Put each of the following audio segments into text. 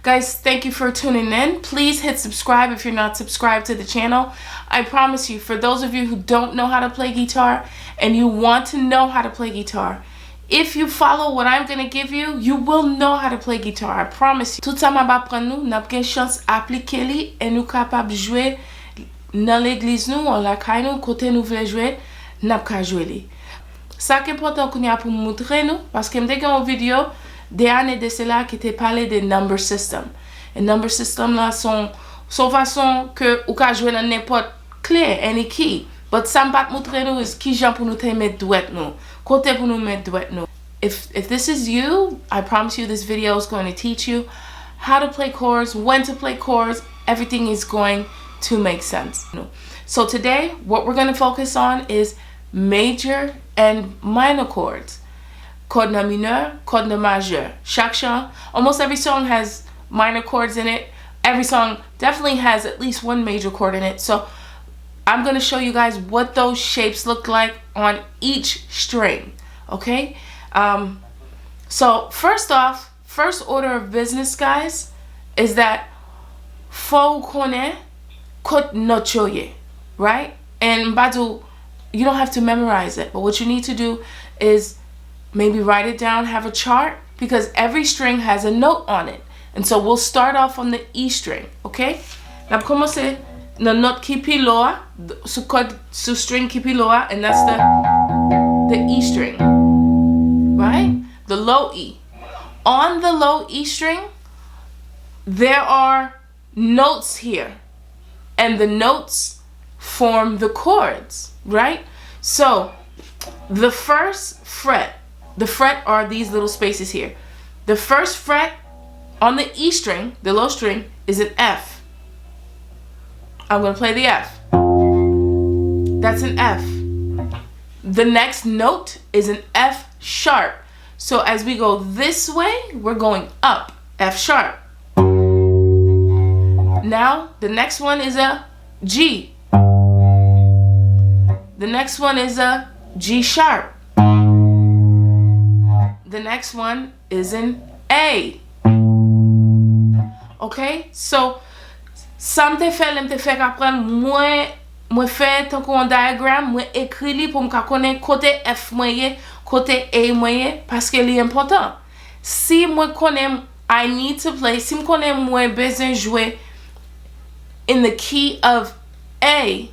Guys, thank you for tuning in. Please hit subscribe if you're not subscribed to the channel. I promise you, for those of you who don't know how to play guitar and you want to know how to play guitar, if you follow what I'm going to give you, you will know how to play guitar. I promise you. Tout ça m'a appris nous, n'a pas chance appliquer li et nous capable jouer dans l'église nous, on la caille nous côté nous voulons jouer, n'a pas jouer li. Ça qui est important qu'on y a pour montrer nous parce que m'dé une vidéo des années de cela qui était parlé de number system. Et number system là sont façon que ou ka jouer dans n'importe clé, any key. But ça m'a montrer nous est qui gens pour nous mettre duet nous. Côté pour nous mettre duet nous. If this is you, I promise you this video is going to teach you how to play chords, when to play chords. Everything is going to make sense. So today what we're going to focus on is major and minor chords. Chord na mineur, chord na majeur. Chaque chant, almost every song has minor chords in it. Every song definitely has at least one major chord in it. So I'm going to show you guys what those shapes look like on each string. Okay? So first off, first order of business, guys, is that fo kone kot nochoye, right? And Badu, you don't have to memorize it, but what you need to do is maybe write it down, have a chart, because every string has a note on it. And so we'll start off on the E string, okay? Now, commencer the note qui pi loa, su string qui pi loa, and that's the E string, right? The low E. On the low E string, there are notes here, and the notes form the chords, right? So the first fret, the fret are these little spaces here. The first fret on the E string, the low string, is an F. I'm going to play the F. That's an F. The next note is an F sharp. So as we go this way, we're going up, F sharp. Now, the next one is a G. The next one is a G sharp. The next one is an A. Okay? So, ça m'te fait apprendre moi fait tant qu'on diagramme, moi écrit li pour me connaître côté F moyen, côté A moyen parce que c'est important. Si moi connais I need to play, si me connais moi besoin jouer in the key of A,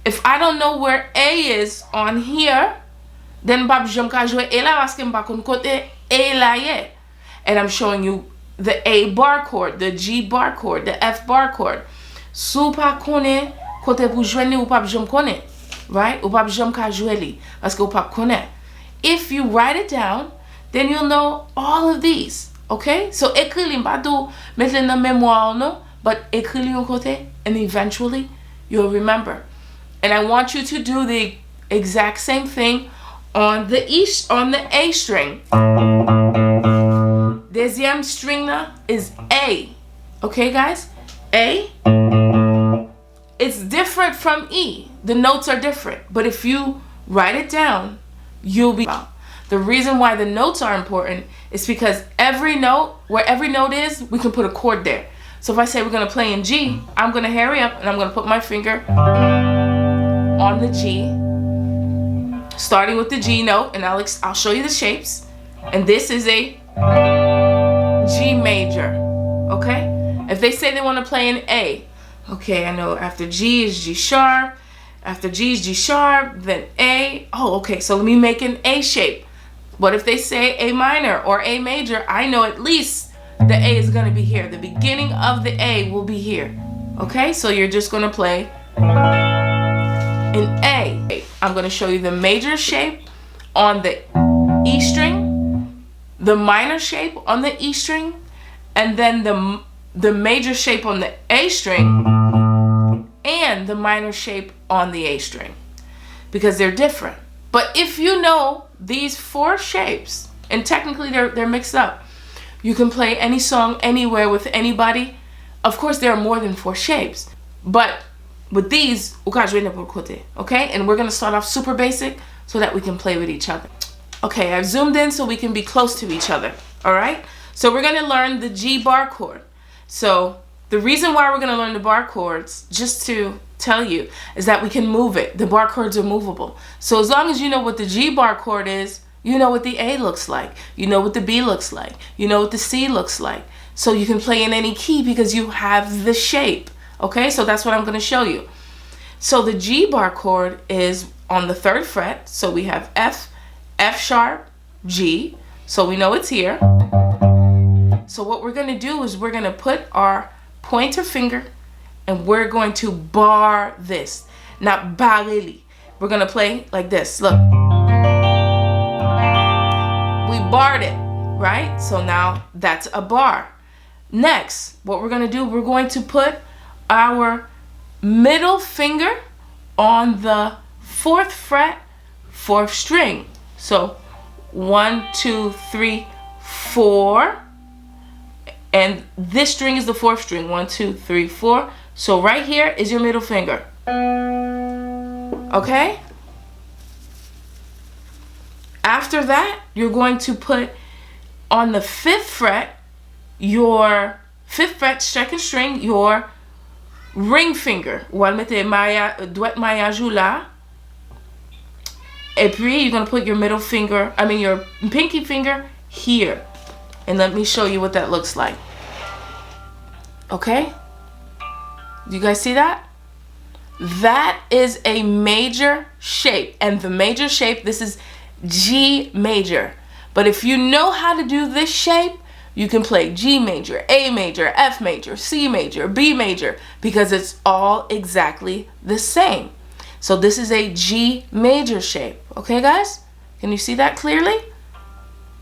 if I don't know where A is on here, then pap jam ka jouer A la parce que m'pa kon côté A la yet. And I'm showing you the A bar chord, the G bar chord, the F bar chord. Sou pa konnen côté pour jouer li ou pap jam konnen, right? Ou pap jam ka jouer li parce que ou pap konnen. If you write it down, then you'll know all of these, okay? So écrit li m'pa dou mettre dans mémoire non, but écrit li un côté and eventually you'll remember. And I want you to do the exact same thing on the A string. Deuxième string is A. Okay, guys? A. It's different from E. The notes are different. But if you write it down, you'll be... The reason why the notes are important is because every note, where every note is, we can put a chord there. So if I say we're going to play in G, I'm going to hurry up and I'm going to put my finger on the G, starting with the G note, and I'll show you the shapes. And this is a G major, okay? If they say they want to play an A, okay, I know after G is G sharp, after G is G sharp, then A. Oh, okay, so let me make an A shape. But if they say A minor or A major, I know at least the A is going to be here. The beginning of the A will be here, okay? So you're just going to play in A. I'm going to show you the major shape on the E string, the minor shape on the E string, and then the major shape on the A string, and the minor shape on the A string, because they're different. But if you know these four shapes, and technically they're mixed up, you can play any song anywhere with anybody. Of course, there are more than four shapes, but with these, okay? And we're gonna start off super basic so that we can play with each other. Okay, I've zoomed in so we can be close to each other, all right? So we're gonna learn the G bar chord. So the reason why we're going to learn the bar chords, just to tell you, is that we can move it. The bar chords are movable. So as long as you know what the G bar chord is, you know what the A looks like. You know what the B looks like. You know what the C looks like. So you can play in any key because you have the shape. Okay, so that's what I'm going to show you. So the G bar chord is on the 3rd fret. So we have F, F sharp, G. So we know it's here. So what we're going to do is we're going to put our pointer finger and we're going to bar this. Not barely. We're going to play like this. Look. We barred it, right? So now that's a bar. Next, what we're going to do, we're going to put our middle finger on the 4th fret, 4th string. So 1, 2, 3, 4. And this string is the 4th string. 1, 2, 3, 4. So right here is your middle finger. Okay? After that, you're going to put on the 5th fret, your 5th fret, 2nd string, your ring finger. Ou al mette doigt maillage là. Et puis you're going to put your middle finger, your pinky finger here. And let me show you what that looks like. Okay? Do you guys see that? That is a major shape. And the major shape, this is G major. But if you know how to do this shape, you can play G major, A major, F major, C major, B major, because it's all exactly the same. So this is a G major shape. Okay, guys? Can you see that clearly?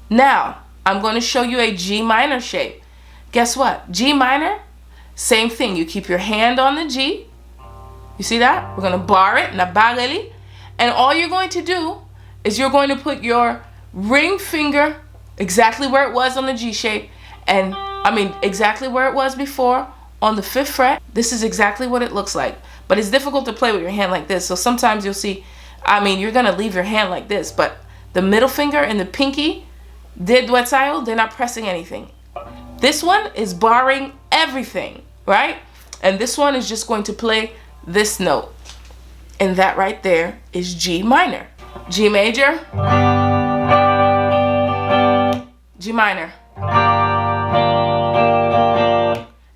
Now, I'm going to show you a G minor shape. Guess what? G minor, same thing. You keep your hand on the G. You see that? We're going to bar it, na bareli. And all you're going to do is you're going to put your ring finger exactly where it was on the G shape, and exactly where it was before on the 5th fret. This is exactly what it looks like. But it's difficult to play with your hand like this. So sometimes you'll see, you're going to leave your hand like this, but the middle finger and the pinky, they're not pressing anything. This one is barring everything, right? And this one is just going to play this note. And that right there is G minor. G major, G minor.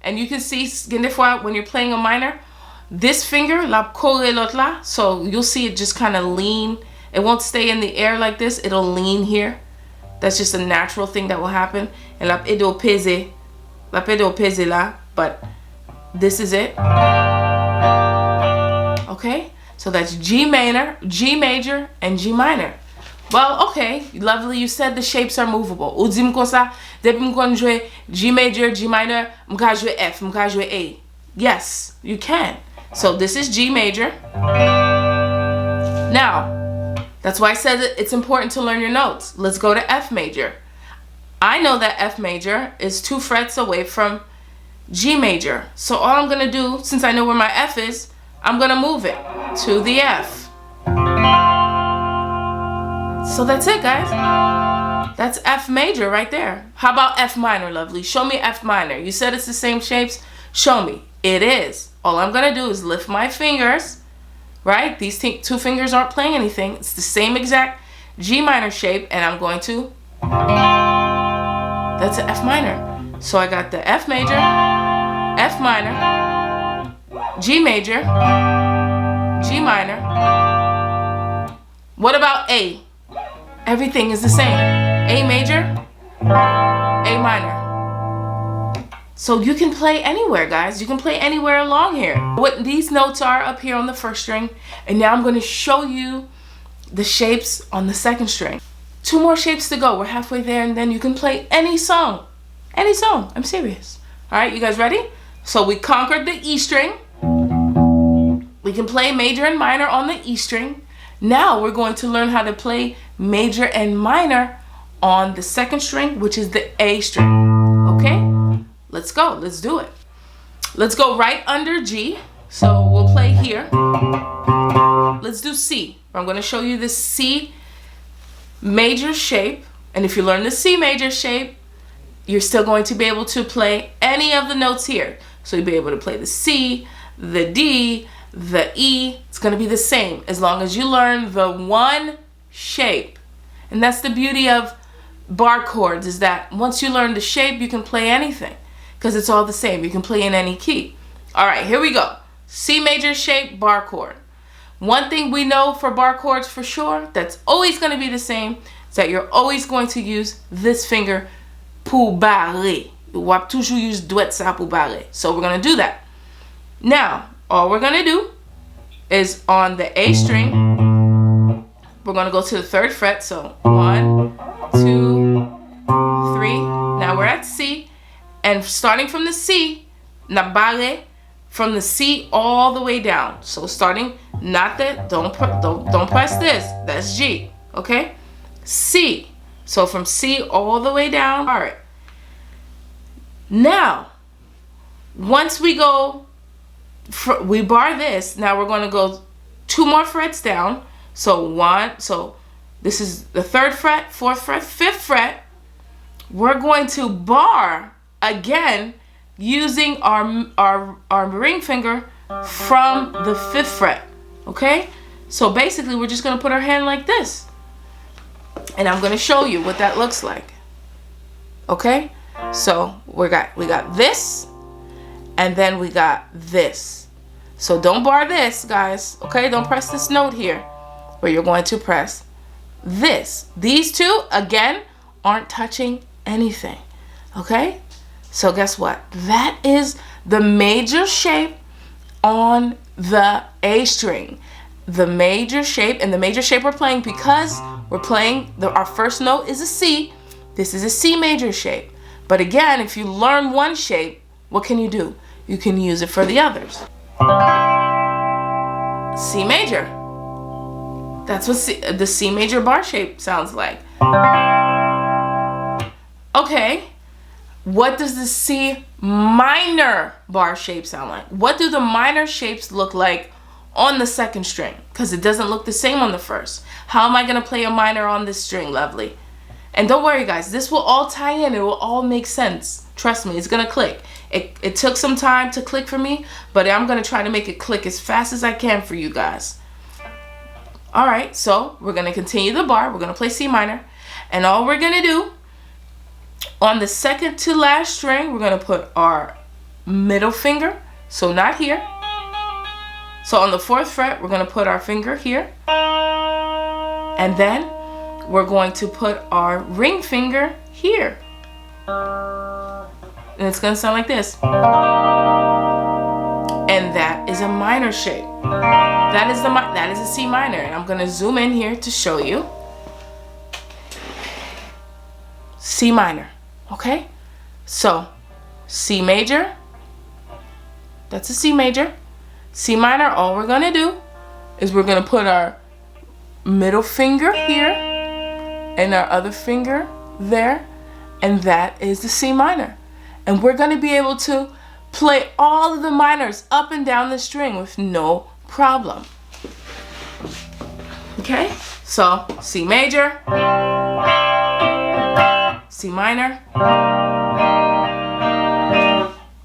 And you can see, when you're playing a minor, this finger, la corre l'autre là, so you'll see it just kind of lean. It won't stay in the air like this, it'll lean here. That's just a natural thing that will happen. And la pedo pese là, but this is it. Okay? So that's G minor, G major, and G minor. Well, okay, lovely. You said the shapes are movable. Ou di m kon sa, depi m kon jwe G major, G minor, m ka jwe F, m ka jwe A. Yes, you can. So this is G major. Now, that's why I said it's important to learn your notes. Let's go to F major. I know that F major is 2 frets away from G major. So all I'm going to do, since I know where my F is, I'm going to move it to the F. So that's it, guys. That's F major right there. How about F minor, lovely? Show me F minor. You said it's the same shapes. Show me. It is. All I'm going to do is lift my fingers, right? These 2 fingers aren't playing anything. It's the same exact G minor shape, and I'm going to... That's an F minor. So I got the F major, F minor, G major, G minor. What about A? Everything is the same. A major, A minor. So you can play anywhere, guys. You can play anywhere along here. What these notes are up here on the 1st string, and now I'm going to show you the shapes on the 2nd string. 2 more shapes to go. We're halfway there, and then you can play any song. Any song. I'm serious. All right, you guys ready? So we conquered the E string. We can play major and minor on the E string. Now we're going to learn how to play major and minor on the 2nd string, which is the A string. Okay? Let's go. Let's do it. Let's go right under G. So we'll play here. Let's do C. I'm going to show you the C major shape. And if you learn the C major shape, you're still going to be able to play any of the notes here. So you'll be able to play the C, the D, the E. It's going to be the same as long as you learn the one shape. And that's the beauty of bar chords, is that once you learn the shape, you can play anything because it's all the same. You can play in any key. All right, here we go. C major shape, bar chord. One thing we know for bar chords for sure, that's always going to be the same, is that you're always going to use this finger pour barrer. You will toujours use doigt ça pour barrer. So we're going to do that. Now, all we're going to do is on the A string, we're going to go to the 3rd fret. So 1, 2, 3. Now we're at C, and starting from the C, na barrer, from the C all the way down. So starting, not that, don't press this. That's G, okay? C. So from C all the way down. All right. Now, once we go, we bar this. Now we're going to go 2 more frets down. So 1. So this is the 3rd fret, 4th fret, 5th fret. We're going to bar again, using our ring finger from the 5th fret, okay? So basically we're just gonna put our hand like this, and I'm gonna show you what that looks like, okay? So we got this, and then we got this. So don't bar this, guys, okay? Don't press this note here, but you're going to press this. These two, again, aren't touching anything, okay? So guess what? That is the major shape on the A string. The major shape, and the major shape we're playing, because we're playing, our first note is a C. This is a C major shape. But again, if you learn one shape, what can you do? You can use it for the others. C major. That's what the C major bar shape sounds like. Okay. What does the C minor bar shape sound like? What do the minor shapes look like on the 2nd string? Because it doesn't look the same on the 1st. How am I going to play a minor on this string, lovely? And don't worry, guys. This will all tie in. It will all make sense. Trust me, it's going to click. It took some time to click for me, but I'm going to try to make it click as fast as I can for you guys. All right, so we're going to continue the bar. We're going to play C minor. And all we're going to do, on the 2nd to last string, we're going to put our middle finger, so not here. So on the 4th fret, we're going to put our finger here. And then we're going to put our ring finger here. And it's going to sound like this. And that is a minor shape. That is a C minor. And I'm going to zoom in here to show you. C minor. Okay, so C major, that's a C major. C minor, all we're gonna do is we're gonna put our middle finger here and our other finger there, and that is the C minor. And we're gonna be able to play all of the minors up and down the string with no problem. Okay, so C major, C minor.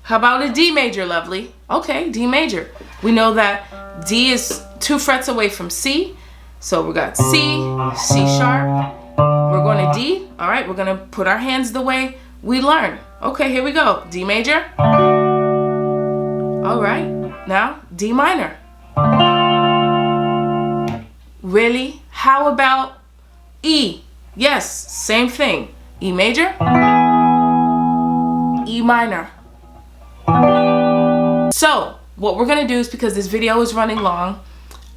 How about a D major, lovely? Okay, D major. We know that D is 2 frets away from C. So we got C, C sharp. We're going to D. All right, we're going to put our hands the way we learn. Okay, here we go. D major. All right, now D minor. Really? How about E? Yes, same thing. E major, E minor. So what we're going to do is, because this video is running long,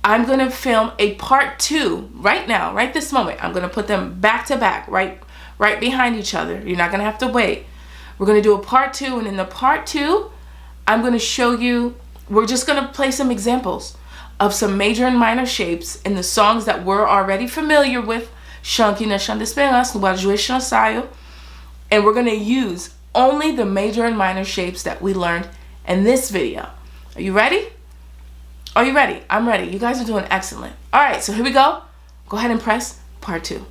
I'm going to film a part 2 right now, right this moment. I'm going to put them back to back, right behind each other. You're not going to have to wait. We're going to do a part 2, and in the part 2, I'm going to show you, we're just going to play some examples of some major and minor shapes in the songs that we're already familiar with. Chant qui ne chante d'espérance, nous allons jouer chansayo. And we're going to use only the major and minor shapes that we learned in this video. Are you ready? Are you ready? I'm ready. You guys are doing excellent. All right, so here we go. Go ahead and press part 2.